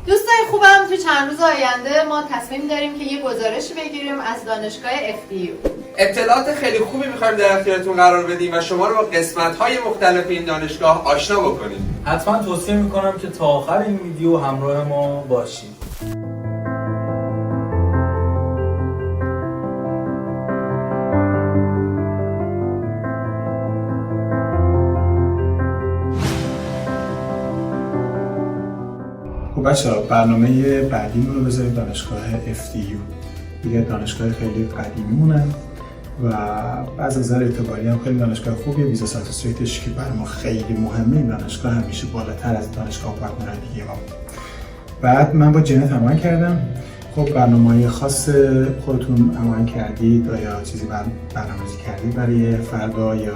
دوستای خوبم، تو چند روز آینده ما تصمیم داریم که یه گزارشی بگیریم از دانشگاه FDU. اطلاعات خیلی خوبی می‌خوایم در اختیارتون قرار بدیم و شما رو با قسمت‌های مختلف این دانشگاه آشنا بکنیم. حتما توصیه میکنم که تا آخر این ویدیو همراه ما باشید. خب بچه‌ها، برنامه بعدیمون رو بذاریم دانشگاه FDU. دیگه دانشگاه خیلی قدیمیمونه و از نظر اعتباری هم خیلی دانشگاه خوبیه. ویزا ساکسس ریتش که برای ما خیلی مهمه، این دانشگاه همیشه بالاتر از دانشگاه پارتنر دیگه ما. بعد من با جنت هماهنگ کردم. خب برنامه‌های خاص خودتون هماهنگ کردید یا چیزی برنامه‌ریزی کردید برای فردا یا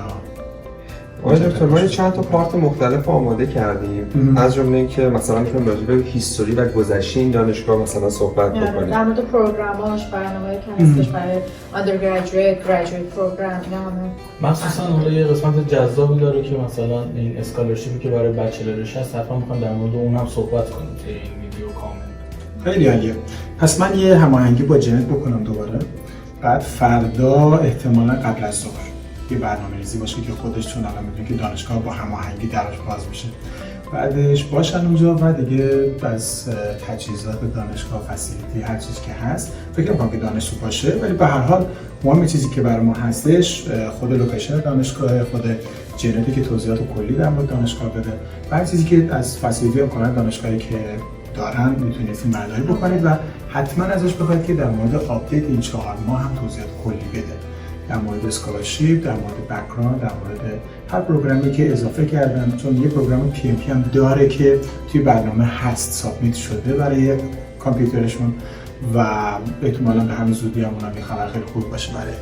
آقای دکتر، ما چند تا پارت مختلف آماده کردیم. از جمله اینکه مثلا می‌تونیم راجع به هیستوری و گذشته این دانشگاه مثلا صحبت بکنیم. در مورد پروگراماش، برنامه‌ای که هستش برای undergraduate، graduate program، اینا همه. مخصوصا حالا یه قسمت جذابی داره که مثلا این اسکالرشیپی که برای بچلرش هست، حتما می‌خوام در مورد اونم صحبت کنیم توی این ویدیو کامل. خیلی عالیه. پس من یه هماهنگی با جنت بکنم دوباره. بعد فردا احتمالاً قبل از ظهر یه برنامه‌ریزی باشه که خودش چون الان می‌دونی که دانشگاه با هماهنگی درش باز میشه. بعدش باشن اونجا و دیگه از تجهیزات دانشگاه، فسیلیتی، هر چیزی که هست فکر نمی‌کنم که دانشجو باشه، ولی به هر حال مهم چیزی که برای ما هستش خود لوکیشن دانشگاه، خود جنتی که توضیحات کلی در مورد دانشگاه بده. هر چیزی که از فسیلیتی امکانات دانشگاهی که دارن میتونید این مردایی بکنید و حتما ازش بخواید که در مورد آپدیت این 4 ماه هم توضیحات کلی بده. در مورد اسکالرشیپ، در مورد بک‌گراند، در مورد هر پروگرامی که اضافه کردن، چون یه پروگرام PMP هم داره که توی برنامه هست، سابمیت شده برای کامپیوترشون و احتمالاً به همین زودی هم اونم یه خبر خیلی خوب باشه برای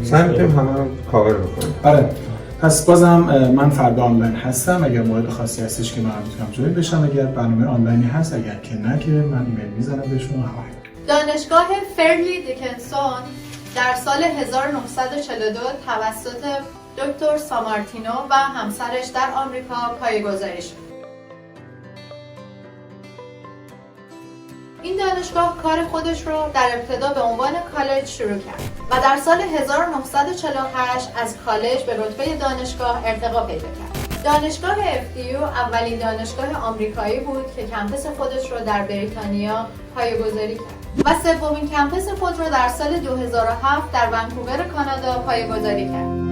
سعی می‌کنیم همه رو کاور بکنیم. آره. پس بازم من فردا آنلاین هستم. اگر مورد خاصی هستش که من میتونم جوین بشم، اگر برنامه آنلاینی هست، اگر که نه که من ایمیل میزنم بهشون. دانشگاه فرلی دیکنسون در سال 1942 توسط دکتر سامارتینو و همسرش در آمریکا پایه‌گذاری شد. این دانشگاه کار خودش رو در ابتدا به عنوان کالج شروع کرد و در سال 1948 از کالج به رتبه دانشگاه ارتقا پیدا کرد. دانشگاه FDU اولین دانشگاه آمریکایی بود که کمپس خودش رو در بریتانیا پایه‌گذاری کرد و سومین کمپس خود را در سال 2007 در ونکوور کانادا پایه‌گذاری کرد.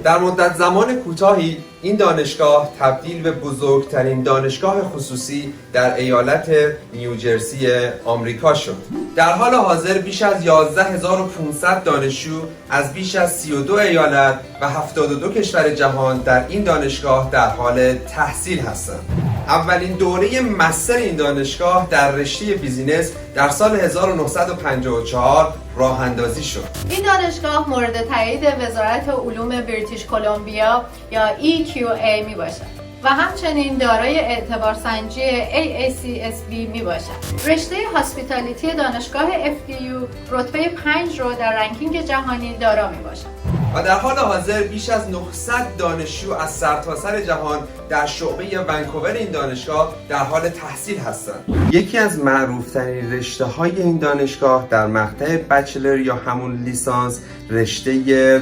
در مدت زمان کوتاهی این دانشگاه تبدیل به بزرگترین دانشگاه خصوصی در ایالت نیوجرسی آمریکا شد. در حال حاضر بیش از 11500 دانشجو از بیش از 32 ایالت و 72 کشور جهان در این دانشگاه در حال تحصیل هستند. اولین دوره مستر این دانشگاه در رشته بیزینس در سال 1954 راه اندازی شد. این دانشگاه مورد تایید وزارت علوم بریتیش کلمبیا یا EQA می باشد و همچنین دارای اعتبارسنجی AACSB می باشد. رشته هاسپیتالیتی دانشگاه FDU رتبه 5 رو در رنکینگ جهانی دارا می باشد. و در حال حاضر بیش از 900 دانشجو از سرتاسر جهان در شعبه ونکوور این دانشگاه در حال تحصیل هستند. یکی از معروفترین رشته‌های این دانشگاه در مقطع بچلر یا همون لیسانس رشته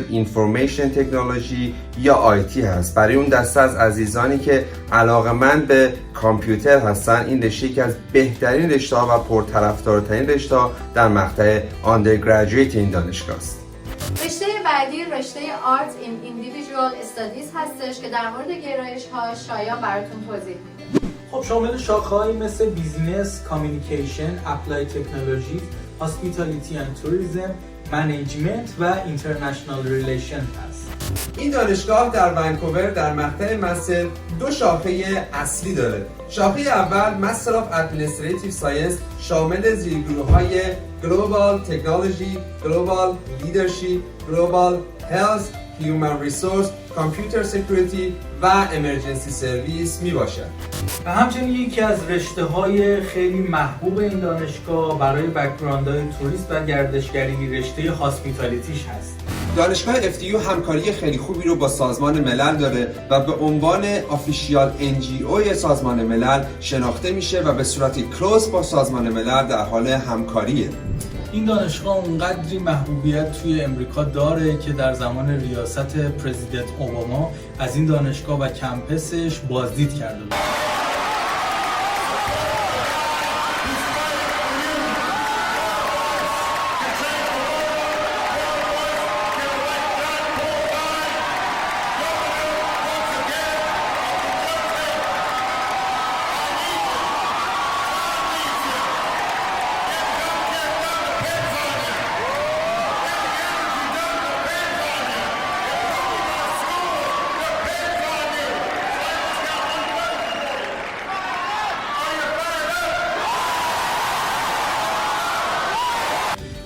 اینفورمیشن تکنولوژی یا آیتی هست. برای اون دسته از عزیزانی که علاقه‌مند به کامپیوتر هستن، این رشته یکی از بهترین رشته‌ها و پرطرفدارترین رشته‌ها در مقطع آندرگراجویت این دانشگاه است. رشته بعدی رشته Art in Individual Studies هستش که در مورد گرایش‌ها شایان براتون توضیح میده. خب شامل شاخه‌هایی مثل بیزنس، کامیونیکیشن، اپلای تکنولوژی، هاسپیتالیتی اند توریسم، منیجمنت و اینترنشنال ریلیشن هست. این دانشگاه در ونکوور در مقطع مستر 2 شاخه اصلی داره. شاخه اول مستر آف ادمنستریتیو ساینس شامل زیرگروه‌های گلوبال تکنولوژی، گلوبال لیدرشپ، گلوبال هلث، هیومن ریسورس، کامپیوتر سکیوریتی و امرجنسی سرویس می باشد. و همچنین یکی از رشته‌های خیلی محبوب این دانشگاه برای بک‌گراندهای توریست و گردشگری رشته هاسپیتالیتیش هست. دانشگاه FDU همکاری خیلی خوبی رو با سازمان ملل داره و به عنوان آفیشیال NGO سازمان ملل شناخته میشه و به صورت کلوز با سازمان ملل در حال همکاریه. این دانشگاه اونقدری محبوبیت توی امریکا داره که در زمان ریاست پرزیدنت اوباما از این دانشگاه و کمپسش بازدید کرده بود.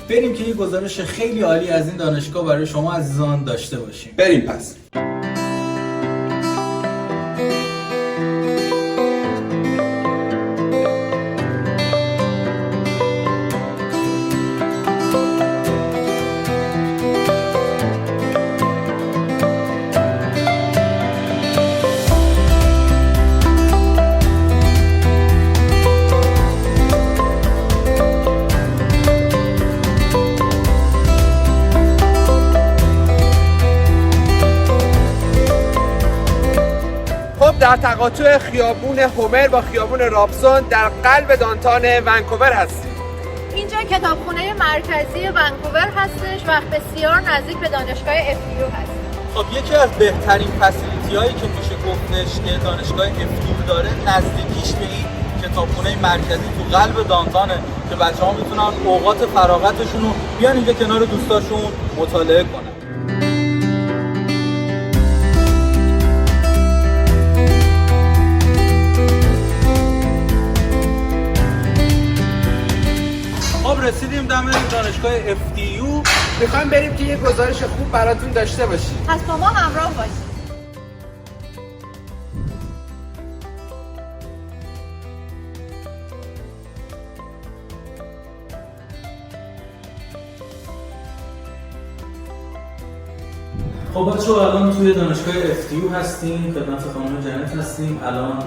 بریم که یه گزارش خیلی عالی از این دانشگاه برای شما عزیزان داشته باشیم. بریم پس. در تقاطع خیابون هومر با خیابون رابسون در قلب دانتان ونکوور هستیم. اینجا کتابخونه مرکزی ونکوور هستش و بسیار نزدیک به دانشگاه FDU هست. خب یکی از بهترین فسیلیتی هایی که میشه گفتش که دانشگاه FDU داره نزدیکیش به این کتابخونه مرکزی تو قلب دانتانه که بچه‌ها میتونن اوقات فراغتشون رو بیان اینجا کنار دوستاشون مطالعه کنن. رسیدیم دم دانشگاه FDU. میخوایم بریم که یه گزارش خوب براتون داشته باشیم. پس با ما همراه باشید. خب بچه‌ها الان توی دانشگاه FDU هستیم، خدمت خانم جنت هستیم. الان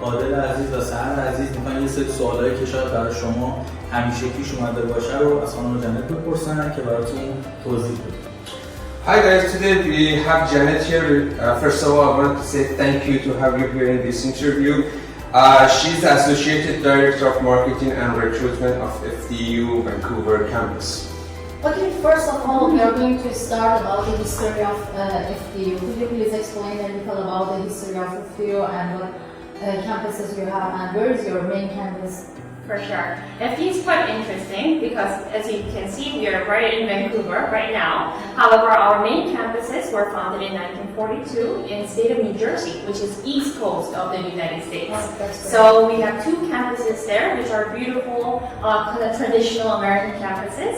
عادل عزیز و سحر عزیز میخوان یه سری سوالایی که شاید برای شما همیشه پیش اومده باشه رو از خانم جنت بپرسن که براتون توضیح بده. Hi guys, today we have Janet here. First of all, I want to say thank you to have you here in this interview. She's the Associate Director of Marketing and Recruitment of FDU Vancouver campus. Okay, first of all, we are going to start about the history of FDU. Could you please explain a little about the history of FDU and what campuses you have and where is your main campus? For sure. FDU is quite interesting because, as you can see, we are right in Vancouver right now. However, our main campuses were founded in 1942 in the state of New Jersey, which is east coast of the United States. So we have 2 campuses there, which are beautiful, kind of traditional American campuses.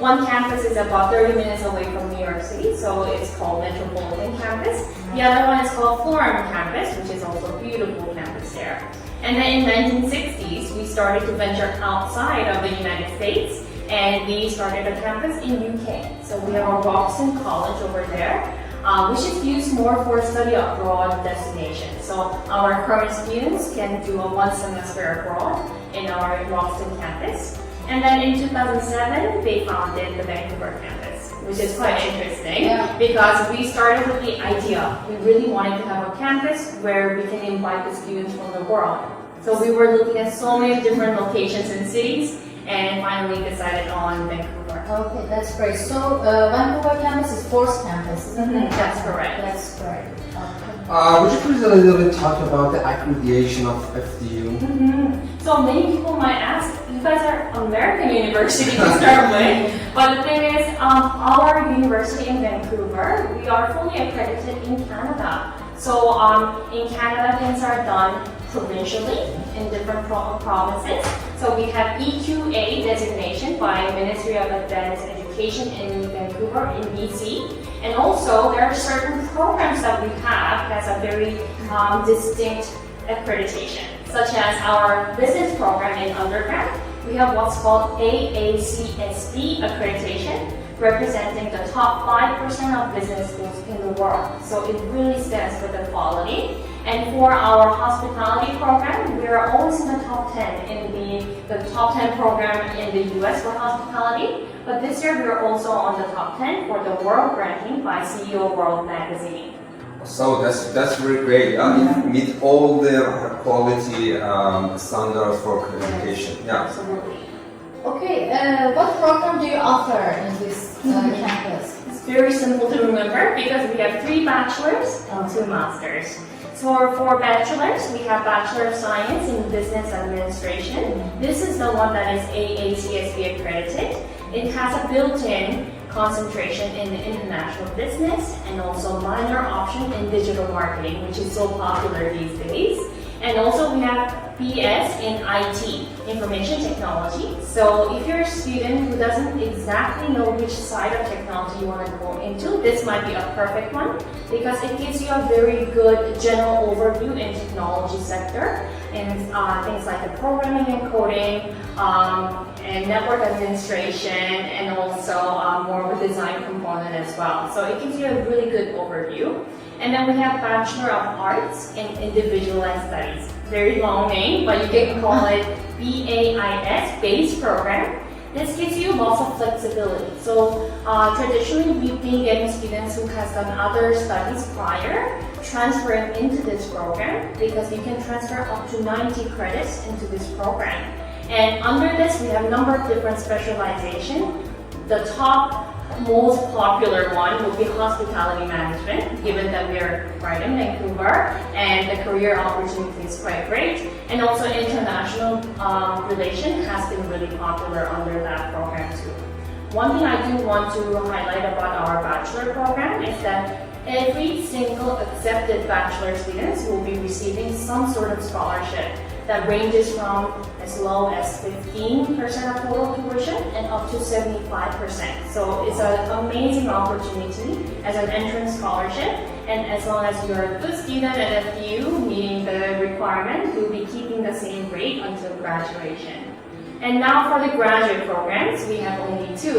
One campus is about 30 minutes away from New York City, so it's called Metropolitan Campus. The other one is called Forum Campus, which is also a beautiful campus there. And then in the 1960s, we started to venture outside of the United States, and we started a campus in UK. So we have a Roxton College over there, which is used more for study abroad destination. So our current students can do a 1 semester abroad in our Roxton campus. And then in 2007, they founded the Vancouver campus, which is quite interesting because we started with the idea. We really wanted to have a campus where we can invite the students from the world. So we were looking at so many different locations and cities and finally decided on Vancouver. Okay, that's great. So Vancouver campus is fourth campus, isn't it? That's correct. That's correct. Okay. Would you please a little bit talk about the accreditation of FDU? So many people might ask, you guys are American university to start with, but the thing is, our university in Vancouver, we are fully accredited in Canada. So in Canada, things are done provincially in different provinces. So we have EQA designation by Ministry of Advanced Education in Vancouver in BC. And also there are certain programs that we have that's a very distinct accreditation, such as our business program in undergrad. We have what's called AACSB accreditation, representing the top 5% of business schools in the world. So it really stands for the quality. And for our hospitality program, we are always in the top 10 in the top 10 program in the US for hospitality. But this year we are also on the top 10 for the world ranking by CEO World Magazine. So that's really great. You meet all the quality standards for accreditation. Yeah. Absolutely. Okay, what program do you offer in this campus? It's very simple to remember because we have 3 bachelors and 2 masters. So for bachelors, we have Bachelor of Science in Business Administration. This is the one that is AACSB accredited. It has a built-in concentration in the international business and also minor option in digital marketing, which is so popular these days. And also we have BS in IT, Information Technology. So if you're a student who doesn't exactly know which side of technology you want to go into, this might be a perfect one because it gives you a very good general overview in technology sector and things like the programming and coding and network administration and also more of a design component as well. So it gives you a really good overview. And then we have Bachelor of Arts in Individualized Studies. Very long name, but you can call it BAIS, base program. This gives you lots of flexibility. So traditionally, we've been getting students who has done other studies prior, transferring into this program because you can transfer up to 90 credits into this program. And under this, we have a number of different specializations. The top most popular one would be hospitality management, given that we are right in Vancouver and the career opportunity is quite great. And also international relation has been really popular under that program too. One thing I do want to highlight about our bachelor program is that every single accepted bachelor students will be receiving some sort of scholarship that ranges from as low as 15% of total tuition and up to 75%. So it's an amazing opportunity as an entrance scholarship, and as long as you're a good student at FDU, meeting the requirement, you'll be keeping the same rate until graduation. And now for the graduate programs, we have only 2.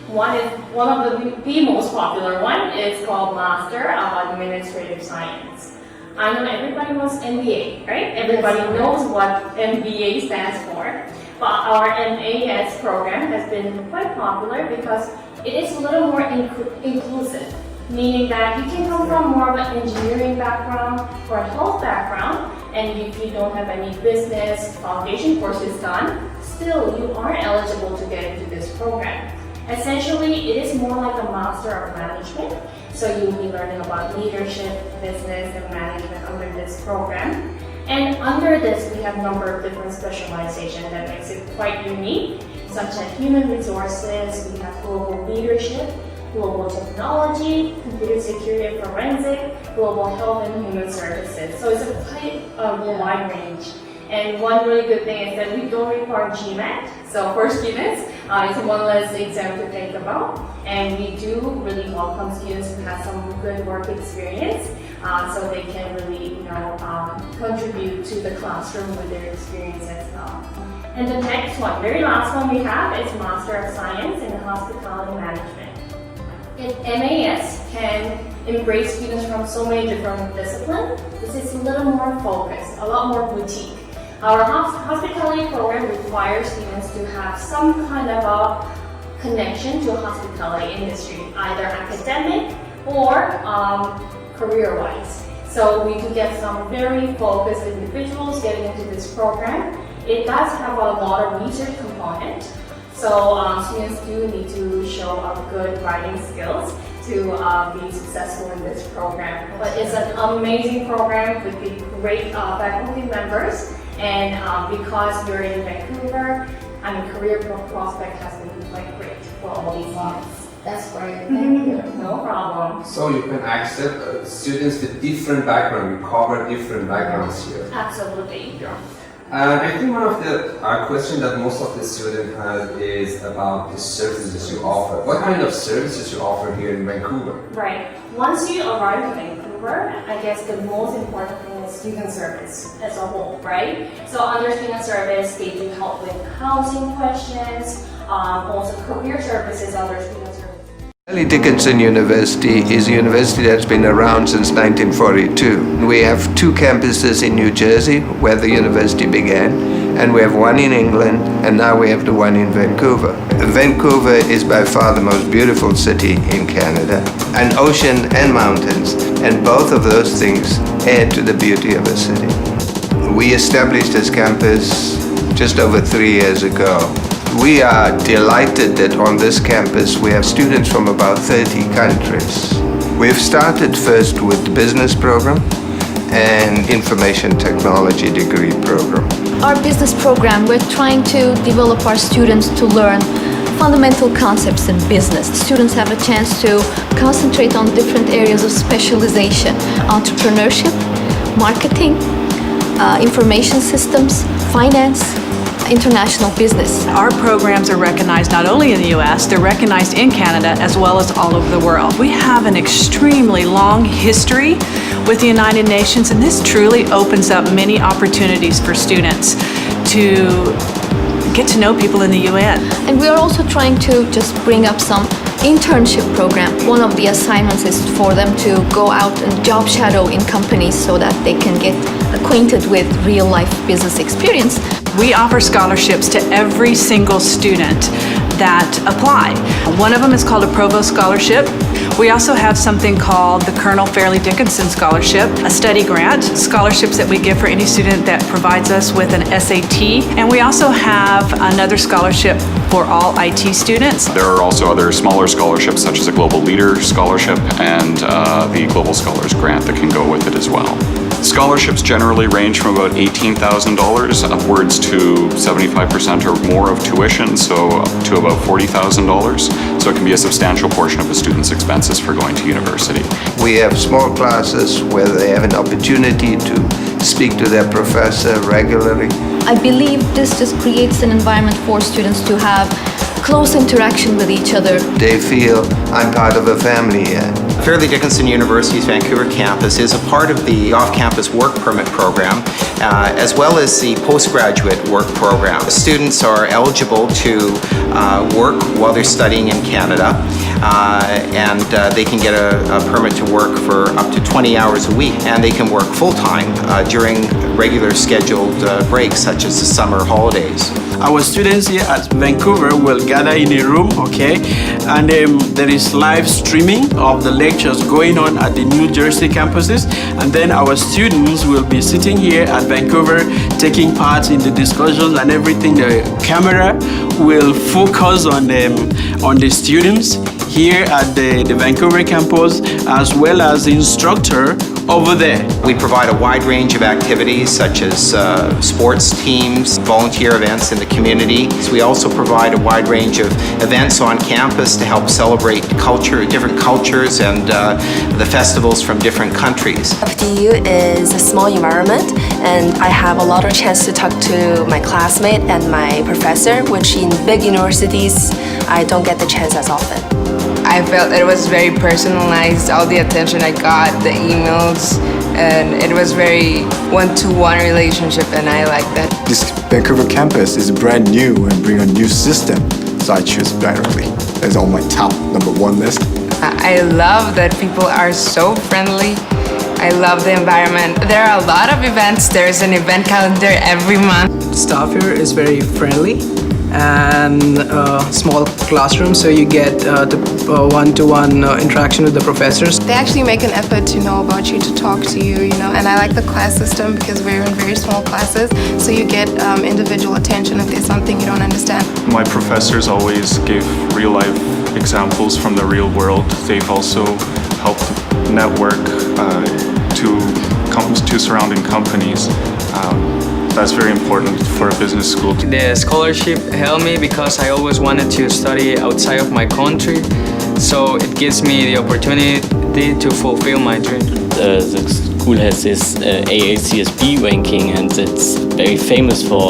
One of the most popular one is called Master of Administrative Science. I know everybody knows MBA, right? Everybody knows what MBA stands for. But our MAS program has been quite popular because it is a little more inclusive, meaning that you can come from more of an engineering background or a health background, and if you don't have any business foundation courses done, still you are eligible to get into this program. Essentially, it is more like a Master of Management. So you'll be learning about leadership, business, and management under this program. And under this, we have a number of different specializations that makes it quite unique, such as human resources, we have global leadership, global technology, computer security and forensic, global health and human services. So it's a quite wide range. And one really good thing is that we don't require GMAT. So for students, it's one less exam to think about. And we do really welcome students who have some good work experience so they can really contribute to the classroom with their experience as well. And the next one, very last one we have is Master of Science in Hospitality Management. MAS can embrace students from so many different disciplines. This is a little more focused, a lot more boutique. Our hospitality program requires students to have some kind of a connection to hospitality industry, either academic or career-wise. So we do get some very focused individuals getting into this program. It does have a lot of research component. So students do need to show up good writing skills to be successful in this program. But it's an amazing program with the great faculty members, and because you're in Vancouver, career prospect has been quite great for all these students. That's great. Thank you. No problem. So you can accept students with different backgrounds. We cover different backgrounds here. Absolutely. Yeah. I think one of the questions that most of the students have is about the services you offer. What kind of services you offer here in Vancouver? Right. Once you arrive in Vancouver, I guess the most important thing is student service as a whole, right? So under student service, they do help with housing questions, also career services under student service. Dickinson University is a university that's been around since 1942. We have two campuses in New Jersey, where the university began, and we have one in England, and now we have the one in Vancouver. Vancouver is by far the most beautiful city in Canada, an ocean and mountains, and both of those things add to the beauty of a city. We established this campus just over 3 years ago. We are delighted that on this campus we have students from about 30 countries. We've started first with the business program and information technology degree program. Our business program, we're trying to develop our students to learn fundamental concepts in business. Students have a chance to concentrate on different areas of specialization: entrepreneurship, marketing, information systems, finance, international business. Our programs are recognized not only in the U.S., they're recognized in Canada as well as all over the world. We have an extremely long history with the United Nations, and this truly opens up many opportunities for students to get to know people in the UN. And we are also trying to just bring up some internship program. One of the assignments is for them to go out and job shadow in companies so that they can get acquainted with real-life business experience. We offer scholarships to every single student that apply. One of them is called a Provost Scholarship. We also have something called the Colonel Fairleigh Dickinson Scholarship, a study grant, scholarships that we give for any student that provides us with an SAT. And we also have another scholarship for all IT students. There are also other smaller scholarships such as a Global Leader Scholarship and the Global Scholars Grant that can go with it as well. Scholarships generally range from about $18,000 upwards to 75% or more of tuition, so up to about $40,000. So it can be a substantial portion of a student's expenses for going to university. We have small classes where they have an opportunity to speak to their professor regularly. I believe this just creates an environment for students to have close interaction with each other. They feel, I'm part of a family here. Fairleigh Dickinson University's Vancouver campus is a part of the off-campus work permit program, as well as the postgraduate work program. Students are eligible to work while they're studying in Canada, and they can get a permit to work for up to 20 hours a week, and they can work full-time during regular scheduled breaks, such as the summer holidays. Our students here at Vancouver will gather in a room, okay, and there is live streaming of the lectures going on at the New Jersey campuses, and then our students will be sitting here at Vancouver taking part in the discussions and everything. The camera will focus on the students here at the Vancouver campus, as well as the instructor over there. We provide a wide range of activities such as sports teams, volunteer events in the community. We also provide a wide range of events on campus to help celebrate different cultures and the festivals from different countries. FDU is a small environment, and I have a lot of chance to talk to my classmate and my professor, which in big universities I don't get the chance as often. I felt that it was very personalized, all the attention I got, the emails, and it was very one-to-one relationship, and I like that. This Vancouver campus is brand new and bring a new system, so I choose directly. It's on my top #1 list. I love that people are so friendly. I love the environment. There are a lot of events. There's an event calendar every month. Staff here is very friendly and small classroom, so you get the one-to-one interaction with the professors. They actually make an effort to know about you, to talk to you, and I like the class system because we're in very small classes, so you get individual attention if there's something you don't understand. My professors always give real-life examples from the real world. They've also helped network to surrounding companies. That's very important for a business school. The scholarship helped me because I always wanted to study outside of my country, so it gives me the opportunity to fulfill my dream. The school has this AACSB ranking, and it's very famous for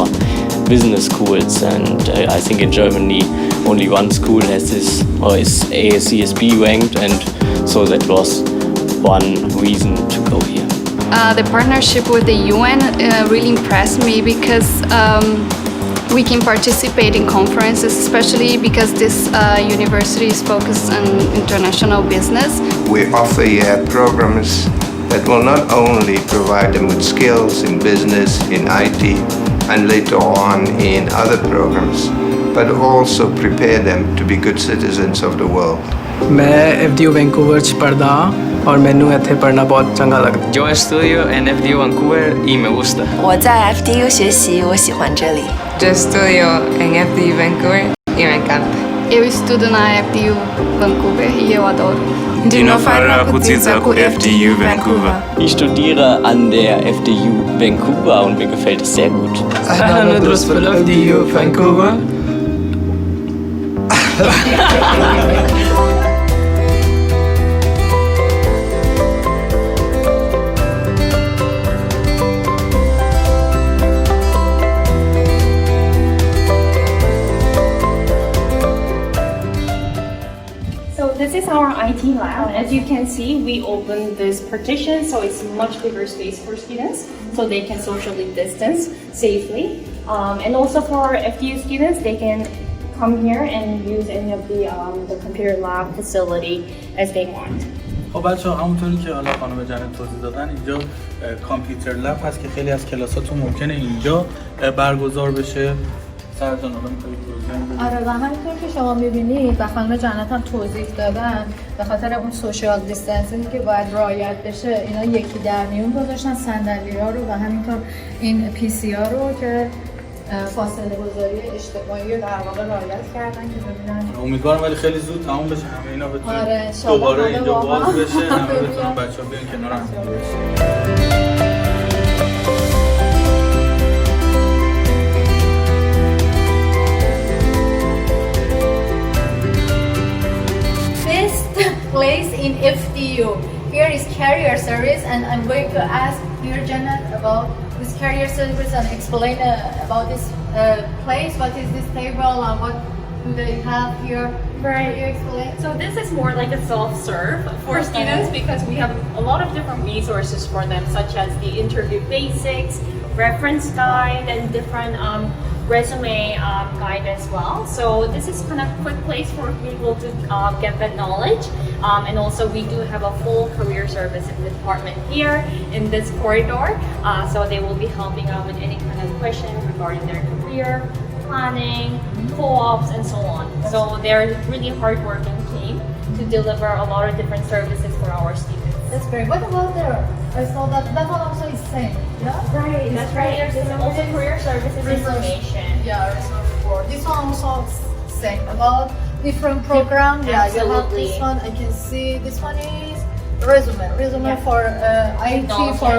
business schools, and I think in Germany only one school has this or is AACSB ranked, and so that was one reason to go here. The partnership with the UN really impressed me because we can participate in conferences, especially because this university is focused on international business. We offer here programs that will not only provide them with skills in business, in IT, and later on in other programs, but also prepare them to be good citizens of the world. मैं FDU Vancouver च पढ़दा और मैनू इत्थे पढ़ना बहुत चंगा लगदा. Yo estudio en FDU Vancouver y me gusta. 我在 FDU 学习，我喜欢这里。 Yo estudio en FDU Vancouver y me encanta. Eu estudo na FDU Vancouver e eu adoro. Dinofara Kutsinsaku FDU Vancouver. Ich studiere an der FDU Vancouver und mir gefällt es sehr gut. أهلا ندرس في FDU Vancouver. This is our IT lab. As you can see, we opened this partition, so it's much bigger space for students, so they can socially distance safely. And also for FDU students, they can come here and use any of the computer lab facility as they want. خب بچه‌ها همونطوری که حالا خانم جنت توضیح دادن اینجا کامپیوتر لب هست که خیلی از کلاساتون ممکنه اینجا برگزار بشه. سرجان حالا می‌تونی توضیح بدید؟ آره و همینطور که شما می‌بینید و خانم جنت هم توضیح دادن به خاطر اون سوشال دیستنسینگ که باید رعایت بشه اینا یکی در میون گذاشتن صندلی‌ها رو و همینطور این پی‌سی‌ها رو که فاصله گذاری اجتماعی رو در واقع رعایت کردن که ببینن. امیدوارم ولی خیلی زود تموم بشه همه اینا بتونه آره دوباره اینجا باز بشه همه بتونن بچه‌ها بیان کنار هم بشه. Place in FDU. Here is career service, and I'm going to ask dear Janet about this career service and explain about this place. What is this table and what do they have here? Right. Can you explain? So this is more like a self-serve for students because we have a lot of different resources for them, such as the interview basics, reference guide, and different resume guide as well. So this is kind of a quick place for people to get that knowledge. And also we do have a full career service in the department here in this corridor. So they will be helping out with any kind of questions regarding their career, planning, co-ops, and so on. So they're a really hard-working team to deliver a lot of different services for our students. That's great. What about there? I saw that one also is same. Yeah. Right. That's right. There's also career services information. Yeah, resource board. This one also same about different program. Yeah, you have this one. I can see this one is resume for IT, for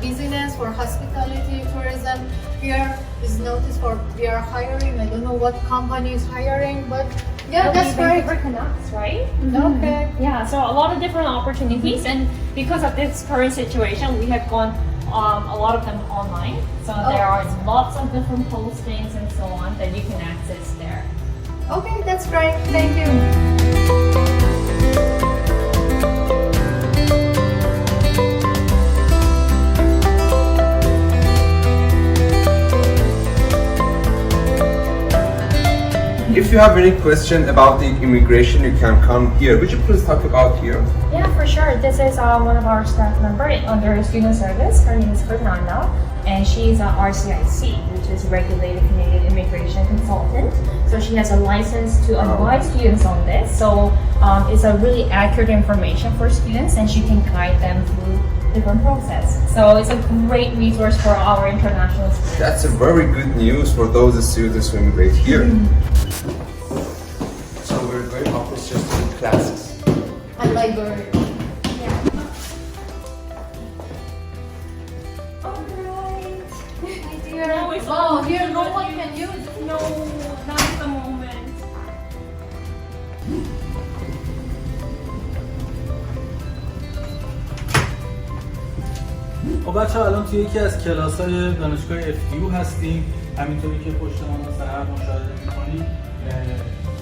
business, for hospitality, tourism. Here is notice for we are hiring. I don't know what company is hiring, but yeah, that's great. Vancouver Canucks, right? Okay. Yeah, so a lot of different opportunities, and because of this current situation, we have gone a lot of them online. So there are lots of different postings and so on that you can access there. Okay, that's great. Thank you. you have any question about the immigration, you can come here. Would you please talk about here? Yeah, for sure. This is one of our staff members under student service. Her name is Fernanda, and she's an RCIC, which is Regulated Canadian Immigration Consultant. So she has a license to advise students on this. So it's a really accurate information for students, and she can guide them through different process. So it's a great resource for our international students. That's a very good news for those students who immigrate here. So we're going office just to do classes. And library. Alright. My dear. No, it's Oh, here no one can use it. No, not at the moment. خب بچه‌ها الان توی یکی از کلاس‌های دانشگاه FDU هستیم. همینطوری که پشت ما سر مشاهده می‌کنید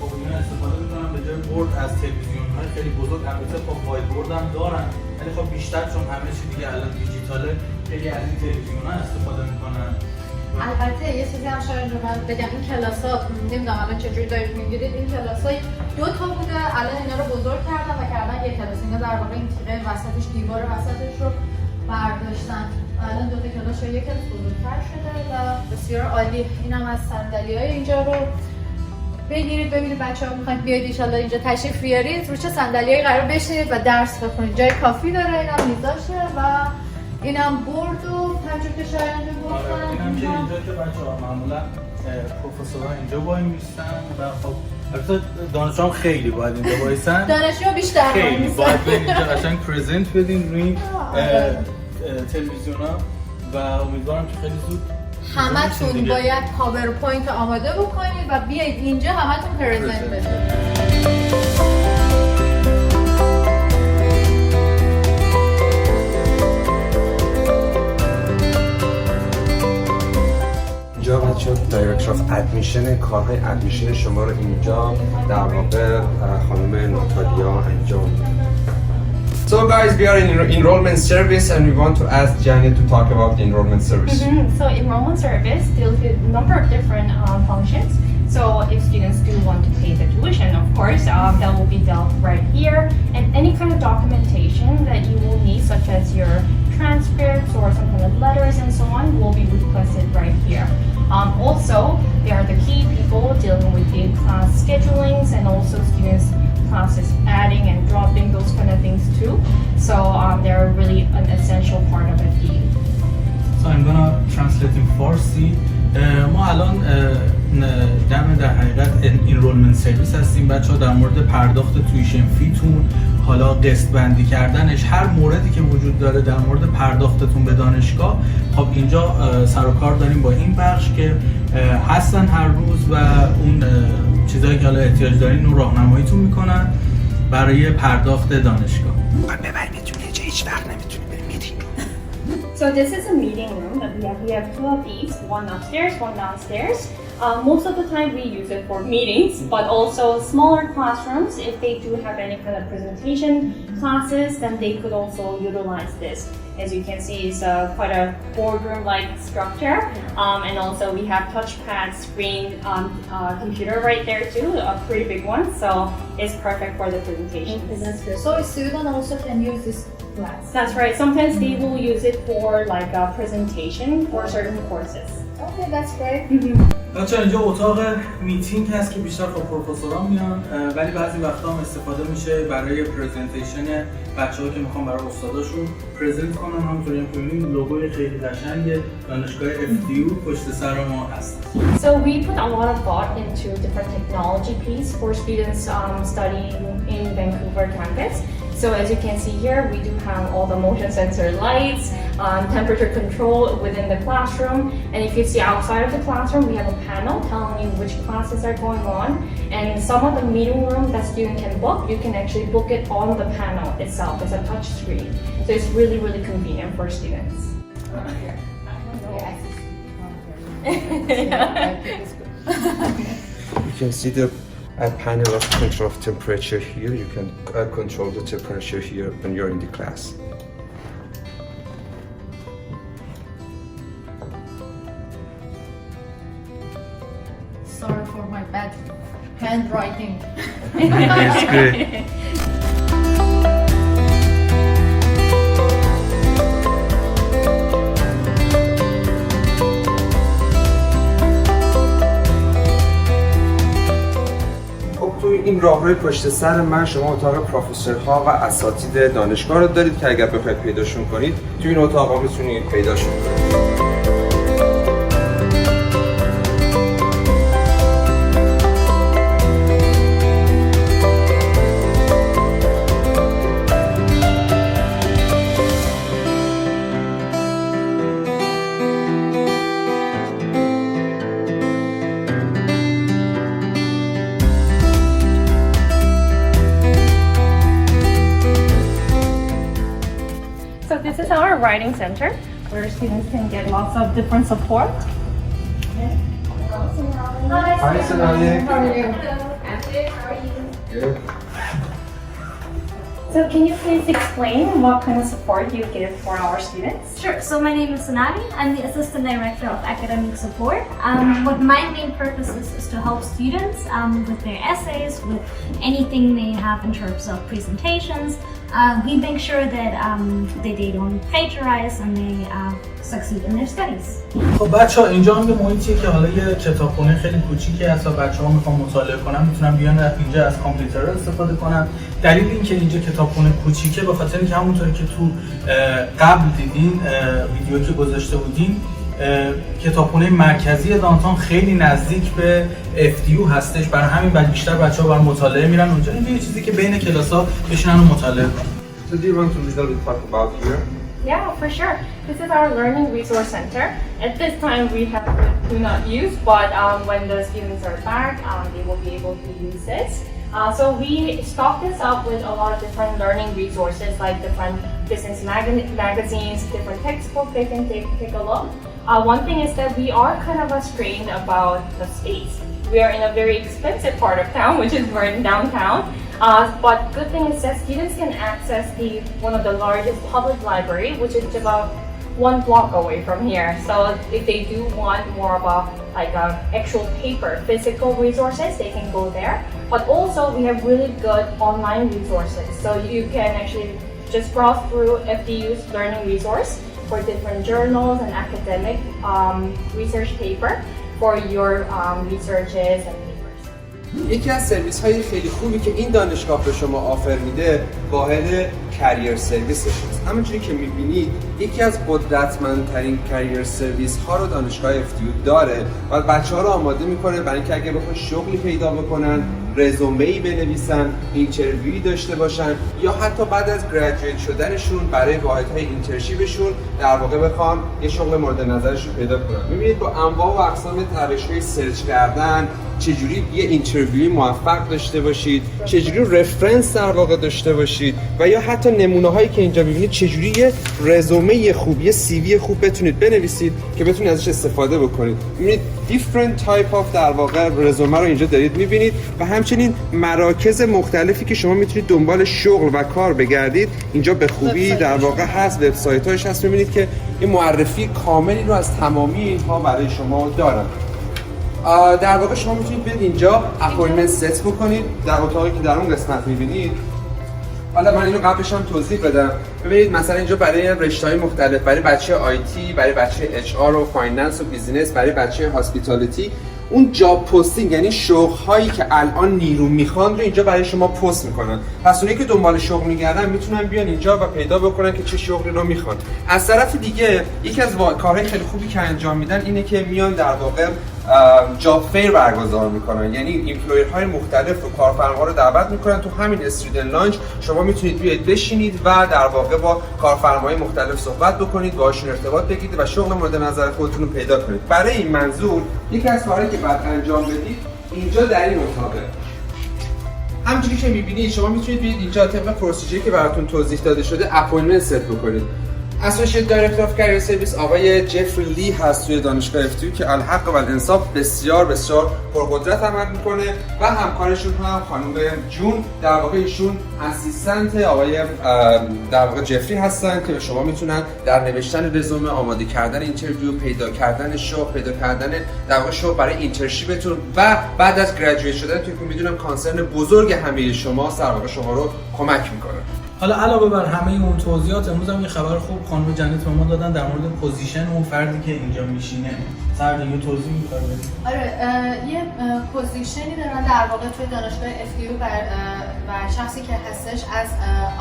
خب اینا استفاده می‌کنن به جای بورد از تلویزیون‌های خیلی بزرگ، البته خب وایت بورد هم دارن ولی خب بیشتر چون همه چی دیگه الان دیجیتاله خیلی از این تلویزیون‌ها استفاده می‌کنن. البته یه چیزی هم شاید من بگم، این کلاس‌ها نمیدونم الان چجوری دارید می‌گیرید، این کلاس‌ها 2 تا بوده، الان اینا رو بزرگ کردن و کردن یک کلاس. اینا در واقع این تیغه وسطش، دیوار وسطش رو برداشتن. الان 2 تا کلاس شده، یک کلاس بزرگتر شده و بسیار عالی. اینم از صندلی‌های اینجا رو بگیرید ببینید بچه‌ها می‌خواید بیاید ان شاءالله اینجا تشریف بیارید، رو چه صندلی‌ای قرار بشینید و درس بخونید. جای کافی داره، اینم میزاشه و اینم بورد و همونجور که شاینده گفتن. اینم که اینجا که بچه‌ها معمولا پروفسورها اینجا وای میستن و خب البته دانشجوام خیلی باید اینجا وایسن. دانشجو بیشتر خیلی باید اینجا قشنگ پرزنت بدین روی تلویزیونا و امیدوارم که خیلی زود همتون باید پاورپوینت آماده بکنید و بیایید اینجا همتون پرزنت بدید. اینجا بچه‌ها دایرکتور آف ادمیشن، کارهای ادمیشن شما رو اینجا در واقع خانم ناتالیا انجام میده. So guys, we are in enrollment service and we want to ask Janet to talk about the enrollment service. So enrollment service deals with a number of different functions. So if students do want to pay the tuition, of course, that will be dealt right here. And any kind of documentation that you will need, such as your transcripts or some kind of letters and so on, will be requested right here. Also, they are the key people dealing with the class schedulings and also students' classes adding and dropping, those kind of things too. So they're really an essential part of FDU. So I'm gonna translate in Farsi. ما الان در حقیقت enrollment service هستیم بچه‌ها، در مورد پرداخت تویشن فیتون، حالا قسط بندی کردنش، هر موردی که وجود داره در مورد پرداختتون به دانشگاه. خب اینجا سر و کار داریم با این بخش که هستن هر روز و اون چیزایی که حالا احتیاج دارین رو راهنماییتون میکنن برای پرداخت دانشگاه. ببریمتون یه جا هیچ وقت نمیتونیم بریم میتینگ. So this is a meeting room that we have 2 of these, one upstairs, one downstairs. Most of the time we use it for meetings, but also smaller classrooms, if they do have any kind of presentation classes, then they could also utilize this. As you can see, it's quite a boardroom-like structure, and also we have touchpad screen computer right there too, a pretty big one, so it's perfect for the presentation. Okay, that's good. So a student also can use this class? That's right. Sometimes they will use it for like a presentation for certain courses. Okay, that's great. بچه اینجا اتاق میتینگ هست که بیشتر خب پروفسورها میان ولی بعضی وقتا هم استفاده میشه برای پرزنتیشن بچه‌ها که میخوان برای استاداشون پرزنت کنن. همونطوری هم که می‌بینید لوگوی خیلی قشنگ دانشگاه FDU پشت سر ما هست. So we put a lot of thought into different technology piece for students studying in Vancouver campus. So as you can see here, we do have all the motion sensor lights, temperature control within the classroom. And if you see outside of the classroom, we have a panel telling you which classes are going on. And some of the meeting room that student can book, you can actually book it on the panel itself. It's a touch screen. So it's really, really convenient for students. You can see the panel of control of temperature here. You can control the temperature here when you're in the class. Sorry for my bad handwriting. That's good. تو این راهروی پشت سر من شما اتاق پروفسورها و اساتید دانشگاه رو دارید که اگر بخواید پیداشون کنید تو این اتاقا میتونید پیداشون کنید. So this is our writing center where students can get lots of different support. Hi, Sonali. How are you? Good. So can you please explain what kind of support you give for our students? Sure. So my name is Sonali. I'm the Assistant Director of Academic Support. What my main purpose is to help students with their essays, with anything they have in terms of presentations. We make sure that they don't plagiarize and they succeed in their studies. خب بچه‌ها اینجا هم یه محیطیه که حالا یه کتابخونه خیلی کوچیکی هست و بچه‌ها میخوان مطالعه کنن میتونن بیان اینجا از کامپیوتر استفاده کنن. دلیل اینکه اینجا کتابخونه کوچیکه به خاطر اینکه همونطوری که تو قبل دیدین ویدیو که گذاشته بودیم کتابخونه مرکزی دانتون خیلی نزدیک به FDU هستش، برای همین بیشتر بچه‌ها برای مطالعه میرن اونجا. این یه چیزی که بین کلاس‌ها بشینن و مطالعه کنن. So do you want to talk about here? Yeah, for sure. This is our learning resource center. At this time, we have do not use, but when the students are back, they will be able to use this. So we stock this up with a lot of different learning resources, like different business magazines, different textbooks they can take a look. One thing is that we are kind of strained about the space. We are in a very expensive part of town, which is we're in downtown. But good thing is that students can access one of the largest public library, which is about 1 block away from here. So if they do want more of a actual paper, physical resources, they can go there. But also we have really good online resources. So you can actually just browse through FDU's learning resource for different journals and academic research paper for your researches and یکی از سرویس های خیلی خوبی که این دانشگاه به شما آفر میده واحد کریر سرویسش هست. همونجوری که میبینید یکی از قدرتمندترین کریر سرویس ها رو دانشگاه FDU داره و بچه ها رو آماده میکنه برای اینکه اگه بخوان شغلی پیدا بکنن، رزومه‌ای بنویسن، اینترویوی داشته باشن یا حتی بعد از گریجویت شدنشون برای واحدهای اینترنشیپشون در واقع بخوان یه شغل مورد نظرشون پیدا کنن. میبینید با انواع و اقسام روش‌های سرچ کردن چجوری یه اینترویوی موفق داشته باشید، چجوری رفرنس در واقع داشته باشید و یا حتی نمونه هایی که اینجا می‌بینید چجوری یه رزومه خوب، یه CV خوب بتونید بنویسید که بتونید ازش استفاده بکنید. می‌بینید different type of در واقع رزومه رو اینجا دارید می‌بینید و همچنین مراکز مختلفی که شما میتونید دنبال شغل و کار بگردید اینجا به خوبی در واقع هست، وبسایت‌هاش هست. می‌بینید که این معرفی کاملی رو از تمامی اینها برای شما دارن. در واقع شما میتونید برید اینجا اپوینتمنت ست بکنید در اتاقی که در اون قسمت میبینید. حالا من اینو قبلش هم توضیح بدم. ببینید مثلا اینجا برای رشته‌های مختلف، برای بچه آیتی، برای بچه HR و فایننس و بیزینس، برای بچه هاسپیتالیتی، اون جاب پستینگ یعنی شغل هایی که الان نیرو میخوان رو اینجا برای شما پست میکنن. پس اونایی که دنبال شغل میگردن میتونن بیان اینجا و پیدا بکنن که چه شغلی رو میخوان. از طرف دیگه یکی از کارهای خیلی خوبی که انجام میدن اینه که میان در واقع جاب فیر برگزار میکنن، یعنی ایمپلویرهای مختلف رو کارفرما رو دعوت میکنن تو همین استودنت لانچ. شما میتونید بیاید بشینید و در واقع با کارفرماهای مختلف صحبت بکنید، باهاشون ارتباط بگیرید و شغل مورد نظر خودتون رو پیدا کنید. برای این منظور یکی از کارهایی که بعد انجام بدید اینجا در این اتاقه. همونجوری که میبینید شما میتونید بیاید اینجا طبق پروسیجری که براتون توضیح داده شده اپوینتمنت ست بکنید. اسوسییت دایرکتور اف کریر سرویس آقای جفری لی هست توی دانشگاه FDU که الحق و الانصاف بسیار بسیار پرقدرت عمل میکنه و همکارشون هم خانم جون، در واقع ایشون اسیستنت آقای در واقع جفری هستن که شما میتونن در نوشتن رزومه، آماده کردن اینترویو، پیدا کردن شغل، پیدا کردن در واقع شغل برای اینترنشیپتون و بعد از گریجویت شدنتون که میدونم کانسرن بزرگ همه شما در واقع شما رو کمک میکنه. حالا علاوه بر همه اون توضیحات، امروز هم یه خبر خوب خانم جنت به ما دادن در مورد پوزیشن اون فردی که اینجا میشینه. سر دیگه توضیح می‌خوای بدی؟ آره، یه پوزیشنی دارن در واقع توی دانشگاه FDU و شخصی که هستش از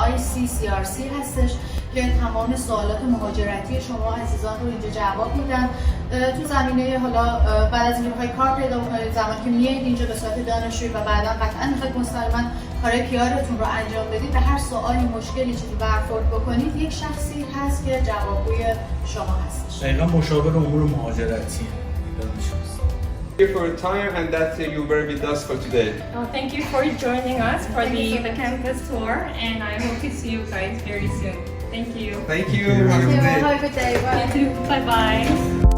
ICCRC هستش که تمام سوالات مهاجرتی شما عزیزان رو اینجا جواب میدن. تو زمینه حالا بعد از اینکه می‌خواید کار پیدا کنید، زمانی که میایید اینجا به صورت دانشجویی و بعدا قطعا می‌خواید مستقیما کارهای پیارتون رو انجام بدید، به هر سوالی، مشکلی چیزی برخورد بکنید، یک شخصی هست که جوابگوی شما هستش. دقیقاً مشاور امور مهاجرتی. Thank you for your time and that you were with us for today. Well, thank you for joining us for the campus tour, and I hope to see you guys very soon. Thank you. Thank you. Have a good day. Have a good day. Bye. You too. Bye bye.